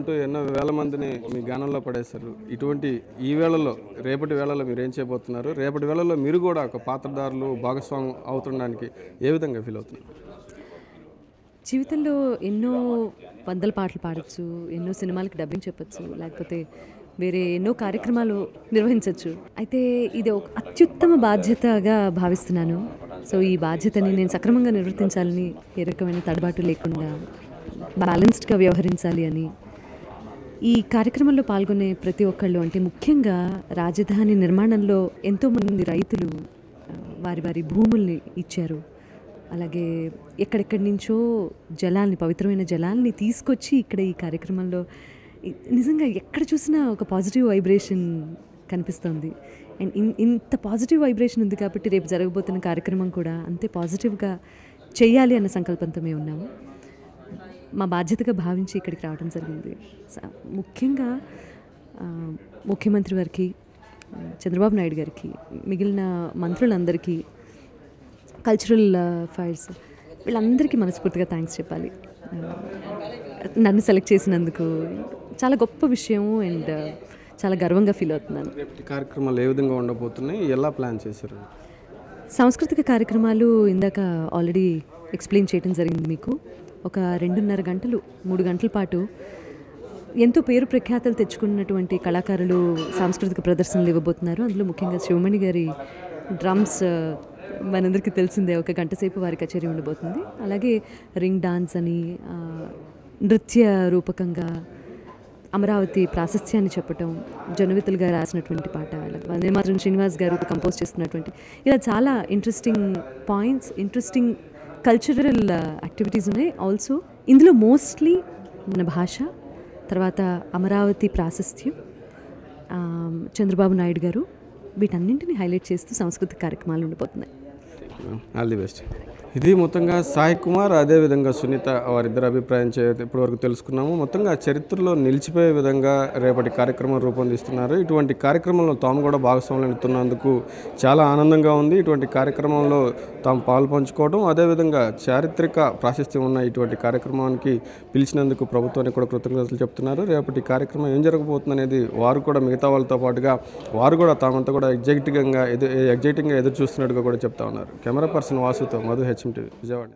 అంటూ ఎన్నో వేల మందిని మీ గానంలో పడేశారు. ఇటువంటి ఈ వేళల్లో రేపటి వేళల్లో మీరు ఏం చేయబోతున్నారు? రేపటి వేళల్లో మీరు కూడా ఒక పాత్రధారులు భాగస్వామ్యం అవుతుండడానికి ఏ విధంగా ఫీల్ అవుతున్నారు? జీవితంలో ఎన్నో వందల పాటలు పాడొచ్చు, ఎన్నో సినిమాలకి డబ్బింగ్ చెప్పొచ్చు, లేకపోతే వేరే ఎన్నో కార్యక్రమాలు నిర్వహించవచ్చు. అయితే ఇది ఒక అత్యుత్తమ బాధ్యతగా భావిస్తున్నాను. సో ఈ బాధ్యతని నేను సక్రమంగా నిర్వర్తించాలని, ఏ రకమైన తడబాటు లేకుండా బ్యాలెన్స్డ్గా వ్యవహరించాలి అని ఈ కార్యక్రమంలో పాల్గొనే ప్రతి ఒక్కళ్ళు, అంటే ముఖ్యంగా రాజధాని నిర్మాణంలో ఎంతోమంది రైతులు వారి వారి భూముల్ని ఇచ్చారు. అలాగే ఎక్కడెక్కడి నుంచో జలాల్ని, పవిత్రమైన జలాల్ని తీసుకొచ్చి ఇక్కడ ఈ కార్యక్రమంలో నిజంగా ఎక్కడ చూసినా ఒక పాజిటివ్ వైబ్రేషన్ కనిపిస్తుంది. అండ్ ఇంత పాజిటివ్ వైబ్రేషన్ ఉంది కాబట్టి రేపు జరగబోతున్న కార్యక్రమం కూడా అంతే పాజిటివ్గా చేయాలి అన్న సంకల్పంతో మేము ఉన్నాము. మా బాధ్యతగా భావించి ఇక్కడికి రావడం జరిగింది. ముఖ్యంగా ముఖ్యమంత్రి వారికి, చంద్రబాబు నాయుడు గారికి, మిగిలిన మంత్రులందరికీ, కల్చరల్ అఫైర్స్ వీళ్ళందరికీ మనస్ఫూర్తిగా థ్యాంక్స్ చెప్పాలి. నన్ను సెలెక్ట్ చేసినందుకు చాలా గొప్ప విషయం అండ్ చాలా గర్వంగా ఫీల్ అవుతున్నాను. కార్యక్రమాలు ఏ విధంగా ఉండబోతున్నాయి, ఎలా ప్లాన్ చేశారు? సాంస్కృతిక కార్యక్రమాలు ఇందాక ఆల్రెడీ ఎక్స్ప్లెయిన్ చేయడం జరిగింది మీకు. ఒక 2.5 గంటలు 3 గంటల పాటు ఎంతో పేరు ప్రఖ్యాతలు తెచ్చుకున్నటువంటి కళాకారులు సాంస్కృతిక ప్రదర్శనలు ఇవ్వబోతున్నారు. అందులో ముఖ్యంగా శివమణి గారి డ్రమ్స్ మనందరికీ తెలిసిందే, 1 గంట సేపు వారి కచేరీ ఉండబోతుంది. అలాగే రింగ్ డాన్స్ అని, నృత్య రూపకంగా అమరావతి ప్రాశస్త్యాన్ని చెప్పటం, జనవితులుగా రాసినటువంటి పాట, వందేమాతరం శ్రీనివాస్ గారు కంపోజ్ చేస్తున్నటువంటి, ఇలా చాలా interesting points, interesting cultural activities ఉన్నాయి. ఆల్సో ఇందులో మోస్ట్లీ మన భాష, తర్వాత అమరావతి ప్రాశస్త్యం, చంద్రబాబు నాయుడు గారు, వీటన్నింటినీ హైలైట్ చేస్తూ సాంస్కృతిక కార్యక్రమాలు ఉండిపోతున్నాయి. All the best. ఇది మొత్తంగా సాయి కుమార్, అదేవిధంగా సునీత వారిద్దరు అభిప్రాయం ఇప్పటివరకు తెలుసుకున్నాము. మొత్తంగా చరిత్రలో నిలిచిపోయే విధంగా రేపటి కార్యక్రమం రూపొందిస్తున్నారు. ఇటువంటి కార్యక్రమంలో తాము కూడా భాగస్వామ్యం ఇస్తున్నందుకు చాలా ఆనందంగా ఉంది. ఇటువంటి కార్యక్రమంలో తాము పాలు పంచుకోవడం, అదేవిధంగా చారిత్రక ప్రాశస్త్యం ఉన్న ఇటువంటి కార్యక్రమానికి పిలిచినందుకు ప్రభుత్వానికి కూడా కృతజ్ఞతలు చెప్తున్నారు. రేపటి కార్యక్రమం ఏం జరగబోతుంది అనేది వారు కూడా మిగతా వాళ్ళతో పాటుగా వారు కూడా తామంతా కూడా ఎగ్జైటింగ్గా ఎదురు చూస్తున్నట్టుగా కూడా చెప్తా ఉన్నారు. కెమెరా పర్సన్ వాసుతో మధు, హెచ్ఎం టీవీ, విజయవాడ.